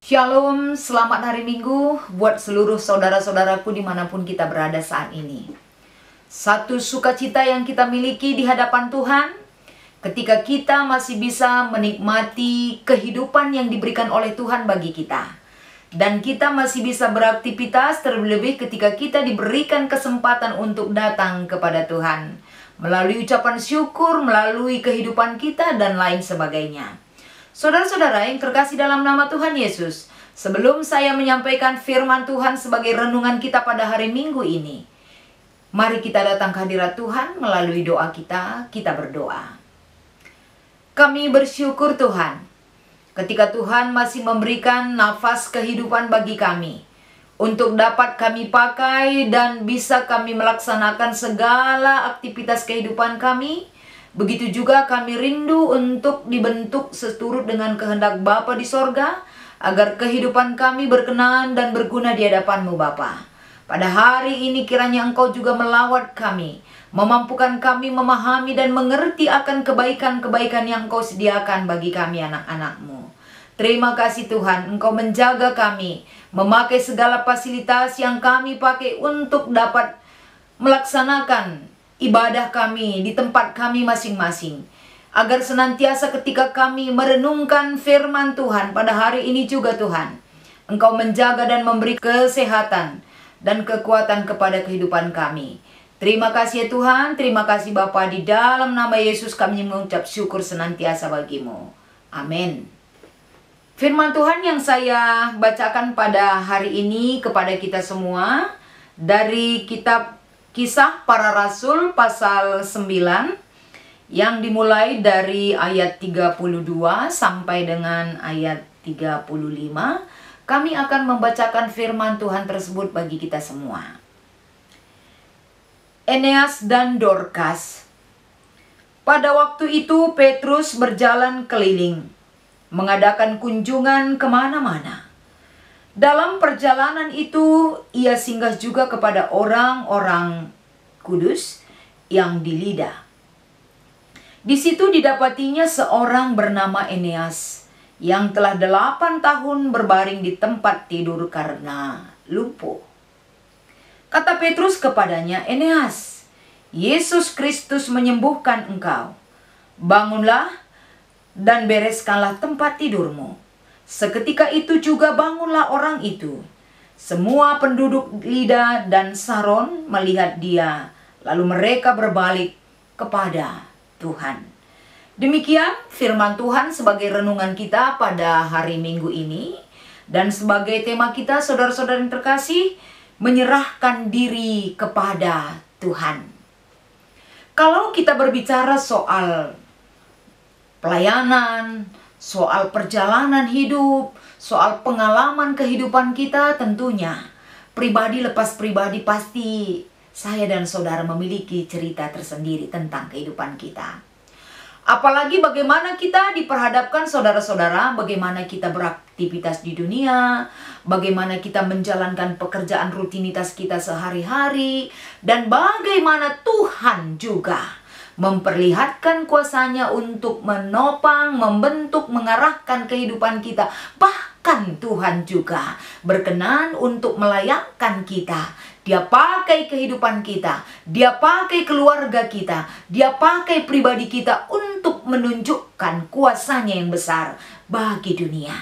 Shalom, selamat hari Minggu buat seluruh saudara-saudaraku dimanapun kita berada saat ini. Satu sukacita yang kita miliki di hadapan Tuhan ketika kita masih bisa menikmati kehidupan yang diberikan oleh Tuhan bagi kita. Dan kita masih bisa beraktivitas, terlebih ketika kita diberikan kesempatan untuk datang kepada Tuhan melalui ucapan syukur, melalui kehidupan kita dan lain sebagainya. Saudara-saudara yang terkasih dalam nama Tuhan Yesus, sebelum saya menyampaikan firman Tuhan sebagai renungan kita pada hari Minggu ini, mari kita datang ke hadirat Tuhan melalui doa kita berdoa. Kami bersyukur Tuhan, ketika Tuhan masih memberikan nafas kehidupan bagi kami, untuk dapat kami pakai dan bisa kami melaksanakan segala aktivitas kehidupan kami. Begitu juga kami rindu untuk dibentuk seturut dengan kehendak Bapa di sorga, agar kehidupan kami berkenan dan berguna di hadapan-Mu Bapa. Pada hari ini kiranya Engkau juga melawat kami, memampukan kami memahami dan mengerti akan kebaikan-kebaikan yang Engkau sediakan bagi kami anak-anak-Mu. Terima kasih Tuhan, Engkau menjaga kami, memakai segala fasilitas yang kami pakai untuk dapat melaksanakan ibadah kami di tempat kami masing-masing, agar senantiasa ketika kami merenungkan firman Tuhan pada hari ini juga Tuhan, Engkau menjaga dan memberi kesehatan dan kekuatan kepada kehidupan kami. Terima kasih ya Tuhan, terima kasih Bapa, di dalam nama Yesus kami mengucap syukur senantiasa bagi-Mu. Amin. Firman Tuhan yang saya bacakan pada hari ini kepada kita semua dari kitab Kisah Para Rasul pasal 9 yang dimulai dari ayat 32 sampai dengan ayat 35. Kami akan membacakan firman Tuhan tersebut bagi kita semua. Eneas dan Dorkas. Pada waktu itu Petrus berjalan keliling, mengadakan kunjungan kemana-mana. Dalam perjalanan itu, ia singgah juga kepada orang-orang kudus yang di Lida. Di situ didapatinya seorang bernama Eneas, yang telah 8 tahun berbaring di tempat tidur karena lumpuh. Kata Petrus kepadanya, "Eneas, Yesus Kristus menyembuhkan engkau. Bangunlah dan bereskanlah tempat tidurmu." Seketika itu juga bangunlah orang itu. Semua penduduk Lida dan Saron melihat dia, lalu mereka berbalik kepada Tuhan. Demikian firman Tuhan sebagai renungan kita pada hari Minggu ini. Dan sebagai tema kita, saudara-saudara yang terkasih, menyerahkan diri kepada Tuhan. Kalau kita berbicara soal pelayanan, soal perjalanan hidup, soal pengalaman kehidupan kita, tentunya pribadi lepas pribadi pasti saya dan saudara memiliki cerita tersendiri tentang kehidupan kita. Apalagi bagaimana kita diperhadapkan saudara-saudara, bagaimana kita beraktivitas di dunia, bagaimana kita menjalankan pekerjaan rutinitas kita sehari-hari, dan bagaimana Tuhan juga memperlihatkan kuasanya untuk menopang, membentuk, mengarahkan kehidupan kita. Bahkan Tuhan juga berkenan untuk melayakkan kita. Dia pakai kehidupan kita, Dia pakai keluarga kita, Dia pakai pribadi kita untuk menunjukkan kuasanya yang besar bagi dunia.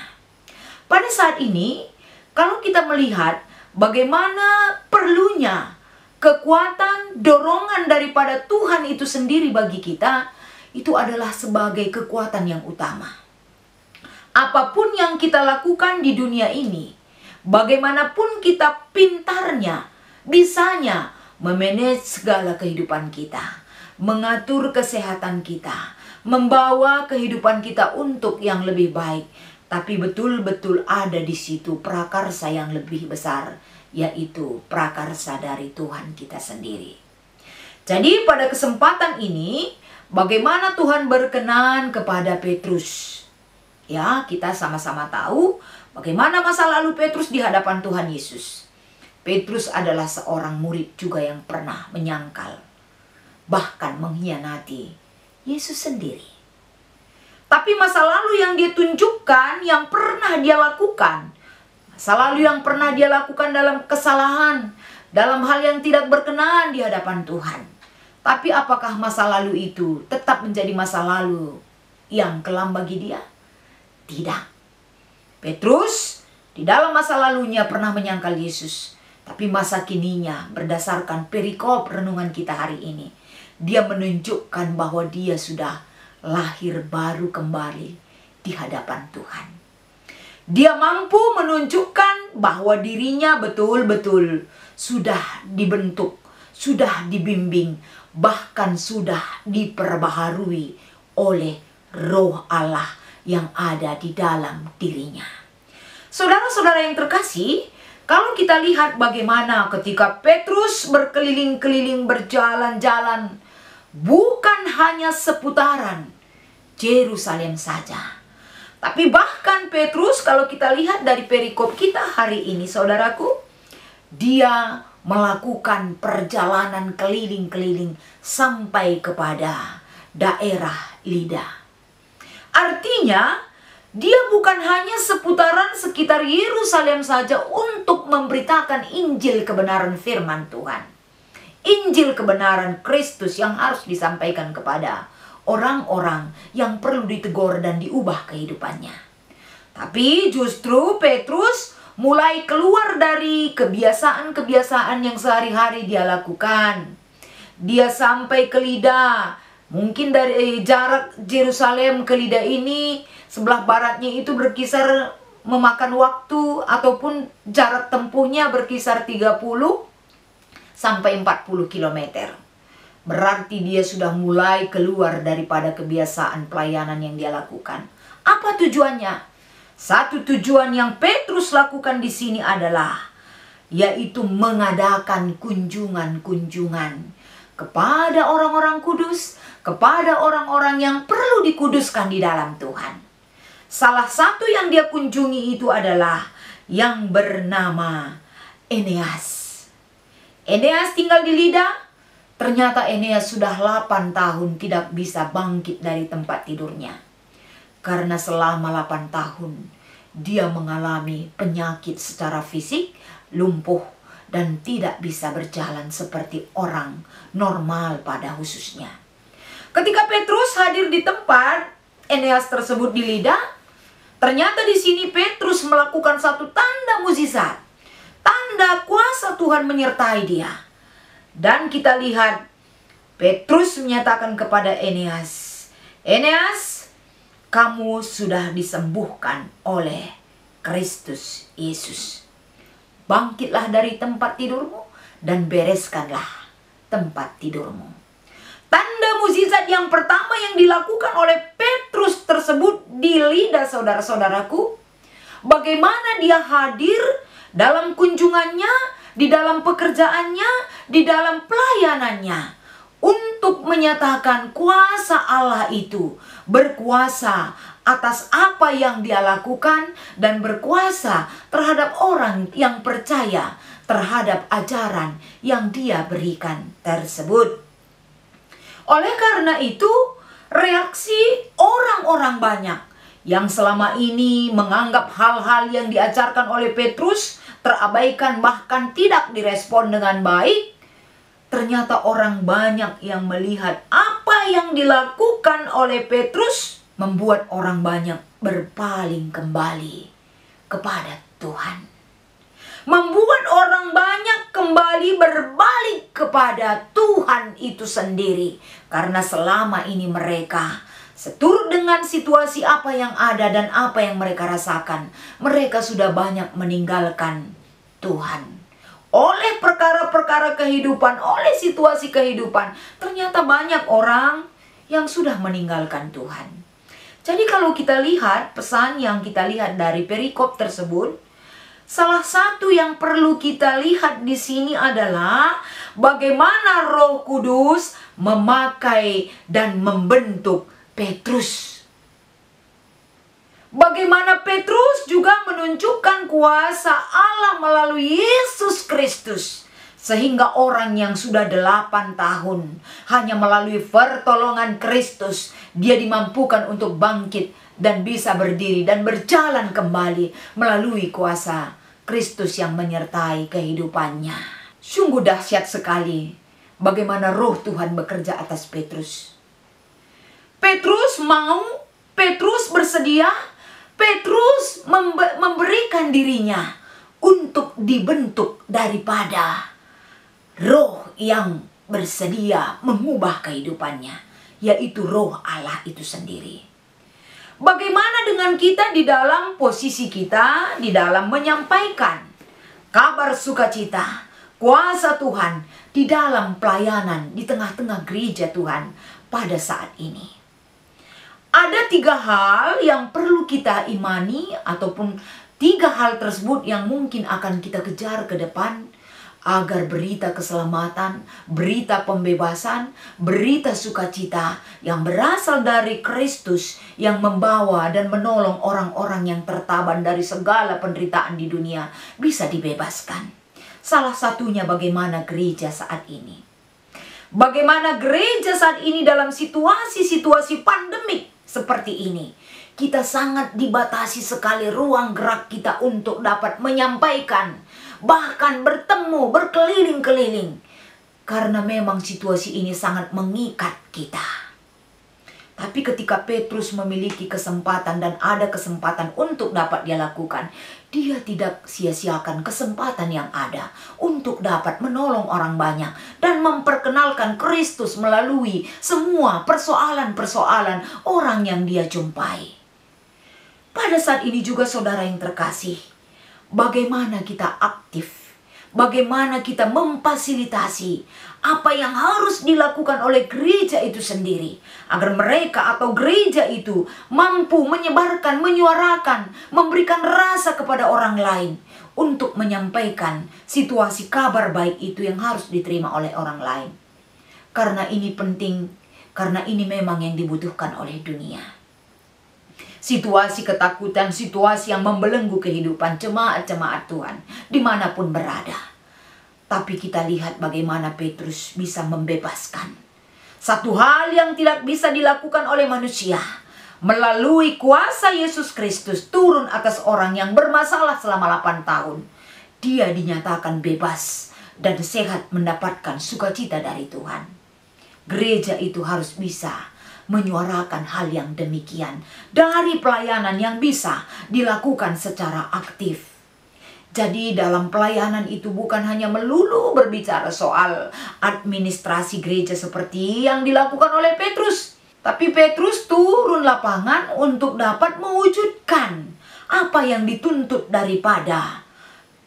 Pada saat ini, kalau kita melihat bagaimana perlunya kekuatan, dorongan daripada Tuhan itu sendiri bagi kita, itu adalah sebagai kekuatan yang utama. Apapun yang kita lakukan di dunia ini, bagaimanapun kita pintarnya, bisanya memanage segala kehidupan kita, mengatur kesehatan kita, membawa kehidupan kita untuk yang lebih baik, tapi betul-betul ada di situ prakarsa yang lebih besar, yaitu prakarsa dari Tuhan kita sendiri. Jadi pada kesempatan ini, bagaimana Tuhan berkenan kepada Petrus? Ya, kita sama-sama tahu bagaimana masa lalu Petrus di hadapan Tuhan Yesus. Petrus adalah seorang murid juga yang pernah menyangkal, bahkan mengkhianati Yesus sendiri. Tapi masa lalu yang dia tunjukkan, yang pernah dia lakukan, masa lalu yang pernah dia lakukan dalam kesalahan, dalam hal yang tidak berkenan di hadapan Tuhan. Tapi apakah masa lalu itu tetap menjadi masa lalu yang kelam bagi dia? Tidak. Petrus di dalam masa lalunya pernah menyangkal Yesus. Tapi masa kininya berdasarkan perikop renungan kita hari ini, dia menunjukkan bahwa dia sudah lahir baru kembali di hadapan Tuhan. Dia mampu menunjukkan bahwa dirinya betul-betul sudah dibentuk, sudah dibimbing, bahkan sudah diperbaharui oleh Roh Allah yang ada di dalam dirinya. Saudara-saudara yang terkasih, kalau kita lihat bagaimana ketika Petrus berkeliling-keliling berjalan-jalan, bukan hanya seputaran Yerusalem saja, tapi bahkan Petrus kalau kita lihat dari perikop kita hari ini, saudaraku, dia melakukan perjalanan keliling-keliling sampai kepada daerah Lida. Artinya, dia bukan hanya seputaran sekitar Yerusalem saja untuk memberitakan Injil kebenaran firman Tuhan. Injil kebenaran Kristus yang harus disampaikan kepada orang-orang yang perlu ditegur dan diubah kehidupannya. Tapi justru Petrus mulai keluar dari kebiasaan-kebiasaan yang sehari-hari dia lakukan. Dia sampai ke Lida. Mungkin dari jarak Yerusalem ke Lida ini, sebelah baratnya itu berkisar memakan waktu ataupun jarak tempuhnya berkisar 30 sampai 40 km. Berarti dia sudah mulai keluar daripada kebiasaan pelayanan yang dia lakukan. Apa tujuannya? Satu tujuan yang Petrus lakukan di sini adalah yaitu mengadakan kunjungan-kunjungan kepada orang-orang kudus, kepada orang-orang yang perlu dikuduskan di dalam Tuhan. Salah satu yang dia kunjungi itu adalah yang bernama Eneas. Eneas tinggal di Lida. Ternyata Eneas sudah 8 tahun tidak bisa bangkit dari tempat tidurnya. Karena selama 8 tahun dia mengalami penyakit secara fisik, lumpuh, dan tidak bisa berjalan seperti orang normal pada khususnya. Ketika Petrus hadir di tempat Eneas tersebut di Lida, ternyata di sini Petrus melakukan satu tanda mukjizat. Tanda kuasa Tuhan menyertai dia. Dan kita lihat Petrus menyatakan kepada Eneas, Eneas, kamu sudah disembuhkan oleh Kristus Yesus. Bangkitlah dari tempat tidurmu dan bereskanlah tempat tidurmu. Tanda mukjizat yang pertama yang dilakukan oleh Petrus tersebut di Lida, saudara-saudaraku, bagaimana dia hadir dalam kunjungannya, di dalam pekerjaannya, di dalam pelayanannya, untuk menyatakan kuasa Allah itu berkuasa atas apa yang dia lakukan dan berkuasa terhadap orang yang percaya terhadap ajaran yang dia berikan tersebut. Oleh karena itu, reaksi orang-orang banyak yang selama ini menganggap hal-hal yang diajarkan oleh Petrus terabaikan, bahkan tidak direspon dengan baik. Ternyata orang banyak yang melihat apa yang dilakukan oleh Petrus membuat orang banyak berpaling kembali kepada Tuhan. Membuat orang banyak kembali berbalik kepada Tuhan itu sendiri. Karena selama ini mereka seturut dengan situasi apa yang ada dan apa yang mereka rasakan, mereka sudah banyak meninggalkan Tuhan. Oleh perkara-perkara kehidupan, oleh situasi kehidupan, ternyata banyak orang yang sudah meninggalkan Tuhan. Jadi kalau kita lihat pesan yang kita lihat dari perikop tersebut, salah satu yang perlu kita lihat di sini adalah bagaimana Roh Kudus memakai dan membentuk Petrus. Bagaimana Petrus juga menunjukkan kuasa Allah melalui Yesus Kristus. Sehingga orang yang sudah 8 tahun hanya melalui pertolongan Kristus, dia dimampukan untuk bangkit dan bisa berdiri dan berjalan kembali melalui kuasa Kristus yang menyertai kehidupannya. Sungguh dahsyat sekali bagaimana roh Tuhan bekerja atas Petrus. Petrus mau, Petrus bersedia, Petrus memberikan dirinya untuk dibentuk daripada roh yang bersedia mengubah kehidupannya, yaitu roh Allah itu sendiri. Bagaimana dengan kita di dalam posisi kita, di dalam menyampaikan kabar sukacita, kuasa Tuhan, di dalam pelayanan, di tengah-tengah gereja Tuhan pada saat ini? Ada 3 hal yang perlu kita imani, ataupun 3 hal tersebut yang mungkin akan kita kejar ke depan, agar berita keselamatan, berita pembebasan, berita sukacita yang berasal dari Kristus yang membawa dan menolong orang-orang yang tertaban dari segala penderitaan di dunia bisa dibebaskan. Salah satunya bagaimana gereja saat ini. Bagaimana gereja saat ini dalam situasi-situasi pandemik seperti ini. Kita sangat dibatasi sekali ruang gerak kita untuk dapat menyampaikan, bahkan bertemu, berkeliling-keliling. Karena memang situasi ini sangat mengikat kita. Tapi ketika Petrus memiliki kesempatan dan ada kesempatan untuk dapat dia lakukan, dia tidak sia-siakan kesempatan yang ada untuk dapat menolong orang banyak dan memperkenalkan Kristus melalui semua persoalan-persoalan orang yang dia jumpai. Pada saat ini juga saudara yang terkasih, bagaimana kita aktif, bagaimana kita memfasilitasi apa yang harus dilakukan oleh gereja itu sendiri, agar mereka atau gereja itu mampu menyebarkan, menyuarakan, memberikan rasa kepada orang lain untuk menyampaikan situasi kabar baik itu yang harus diterima oleh orang lain. Karena ini penting, karena ini memang yang dibutuhkan oleh dunia. Situasi ketakutan, situasi yang membelenggu kehidupan jemaat-jemaat Tuhan dimanapun berada. Tapi kita lihat bagaimana Petrus bisa membebaskan. Satu hal yang tidak bisa dilakukan oleh manusia, melalui kuasa Yesus Kristus turun atas orang yang bermasalah selama 8 tahun. Dia dinyatakan bebas dan sehat, mendapatkan sukacita dari Tuhan. Gereja itu harus bisa menyuarakan hal yang demikian dari pelayanan yang bisa dilakukan secara aktif. Jadi dalam pelayanan itu bukan hanya melulu berbicara soal administrasi gereja seperti yang dilakukan oleh Petrus, tapi Petrus turun lapangan untuk dapat mewujudkan apa yang dituntut daripada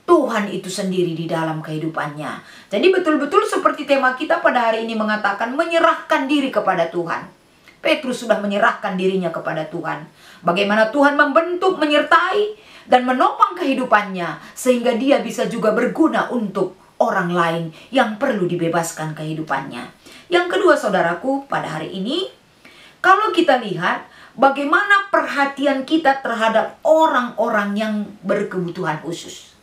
Tuhan itu sendiri di dalam kehidupannya. Jadi betul-betul seperti tema kita pada hari ini mengatakan menyerahkan diri kepada Tuhan. Petrus sudah menyerahkan dirinya kepada Tuhan. Bagaimana Tuhan membentuk, menyertai, dan menopang kehidupannya, sehingga dia bisa juga berguna untuk orang lain yang perlu dibebaskan kehidupannya. Yang kedua saudaraku, pada hari ini, kalau kita lihat bagaimana perhatian kita terhadap orang-orang yang berkebutuhan khusus.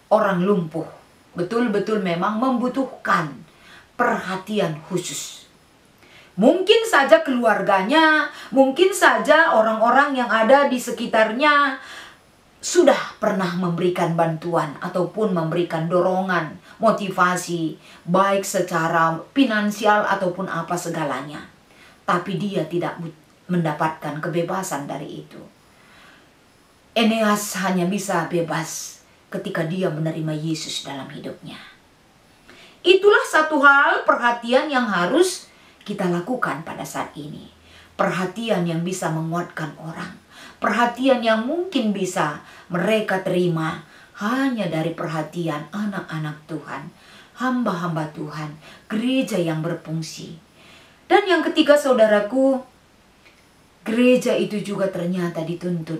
Orang lumpuh, betul-betul memang membutuhkan perhatian khusus. Mungkin saja keluarganya, mungkin saja orang-orang yang ada di sekitarnya sudah pernah memberikan bantuan ataupun memberikan dorongan, motivasi, baik secara finansial ataupun apa segalanya. Tapi dia tidak mendapatkan kebebasan dari itu. Eneas hanya bisa bebas ketika dia menerima Yesus dalam hidupnya. Itulah satu hal perhatian yang harus kita lakukan pada saat ini. Perhatian yang bisa menguatkan orang. Perhatian yang mungkin bisa mereka terima hanya dari perhatian anak-anak Tuhan, hamba-hamba Tuhan, gereja yang berfungsi. Dan yang ketiga saudaraku, gereja itu juga ternyata dituntut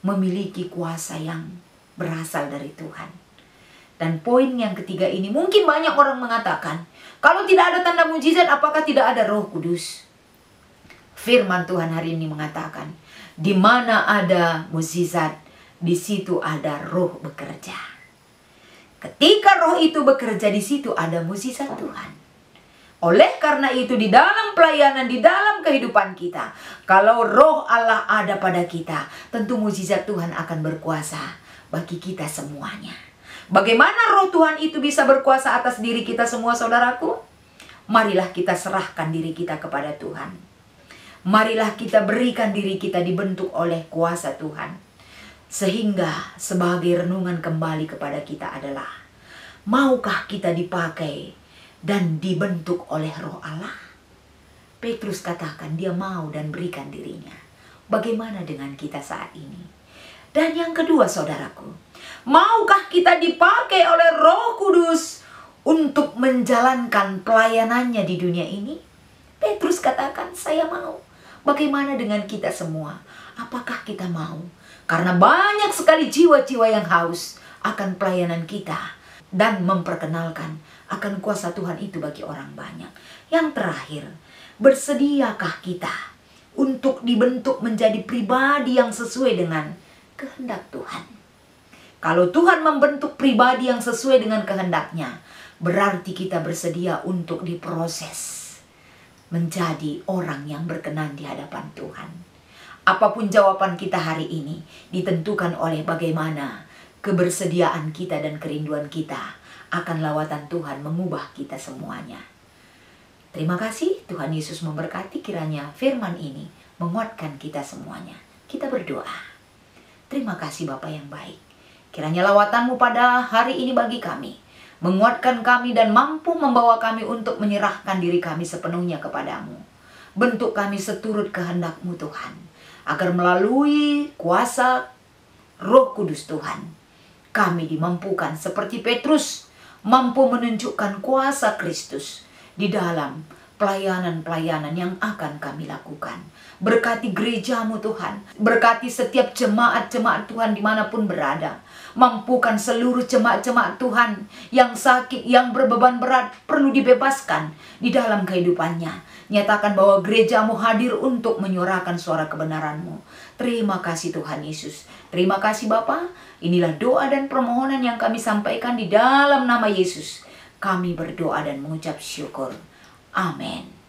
memiliki kuasa yang berasal dari Tuhan. Dan poin yang ketiga ini mungkin banyak orang mengatakan, kalau tidak ada tanda mujizat, apakah tidak ada Roh Kudus? Firman Tuhan hari ini mengatakan, di mana ada mujizat, di situ ada Roh bekerja. Ketika Roh itu bekerja, di situ ada mujizat Tuhan. Oleh karena itu, di dalam pelayanan, di dalam kehidupan kita, kalau Roh Allah ada pada kita, tentu mujizat Tuhan akan berkuasa. bagi kita semuanya. Bagaimana roh Tuhan itu bisa berkuasa atas diri kita semua, saudaraku? Marilah kita serahkan diri kita kepada Tuhan. Marilah kita berikan diri kita dibentuk oleh kuasa Tuhan. Sehingga sebagai renungan kembali kepada kita adalah, maukah kita dipakai dan dibentuk oleh roh Allah? Petrus katakan dia mau dan berikan dirinya. Bagaimana dengan kita saat ini? Dan yang kedua, saudaraku, maukah kita dipakai oleh Roh Kudus untuk menjalankan pelayanannya di dunia ini? Petrus katakan, saya mau. Bagaimana dengan kita semua? Apakah kita mau? Karena banyak sekali jiwa-jiwa yang haus akan pelayanan kita dan memperkenalkan akan kuasa Tuhan itu bagi orang banyak. Yang terakhir, bersediakah kita untuk dibentuk menjadi pribadi yang sesuai dengan kehendak Tuhan? Kalau Tuhan membentuk pribadi yang sesuai dengan kehendaknya, berarti kita bersedia untuk diproses menjadi orang yang berkenan di hadapan Tuhan. Apapun jawaban kita hari ini ditentukan oleh bagaimana kebersediaan kita dan kerinduan kita akan lawatan Tuhan mengubah kita semuanya. Terima kasih, Tuhan Yesus memberkati. Kiranya firman ini menguatkan kita semuanya. Kita berdoa. Terima kasih Bapa yang baik. Kiranya lawatan-Mu pada hari ini bagi kami menguatkan kami dan mampu membawa kami untuk menyerahkan diri kami sepenuhnya kepadamu. Bentuk kami seturut kehendak-Mu Tuhan, agar melalui kuasa Roh Kudus Tuhan, kami dimampukan seperti Petrus, mampu menunjukkan kuasa Kristus di dalam pelayanan-pelayanan yang akan kami lakukan. Berkati gereja-Mu Tuhan, berkati setiap jemaat-jemaat Tuhan dimanapun berada. Mampukan seluruh jemaat-jemaat Tuhan yang sakit, yang berbeban berat, perlu dibebaskan di dalam kehidupannya. Nyatakan bahwa gereja-Mu hadir untuk menyuarakan suara kebenaran-Mu. Terima kasih Tuhan Yesus. Terima kasih Bapa. Inilah doa dan permohonan yang kami sampaikan di dalam nama Yesus. Kami berdoa dan mengucap syukur. Amin.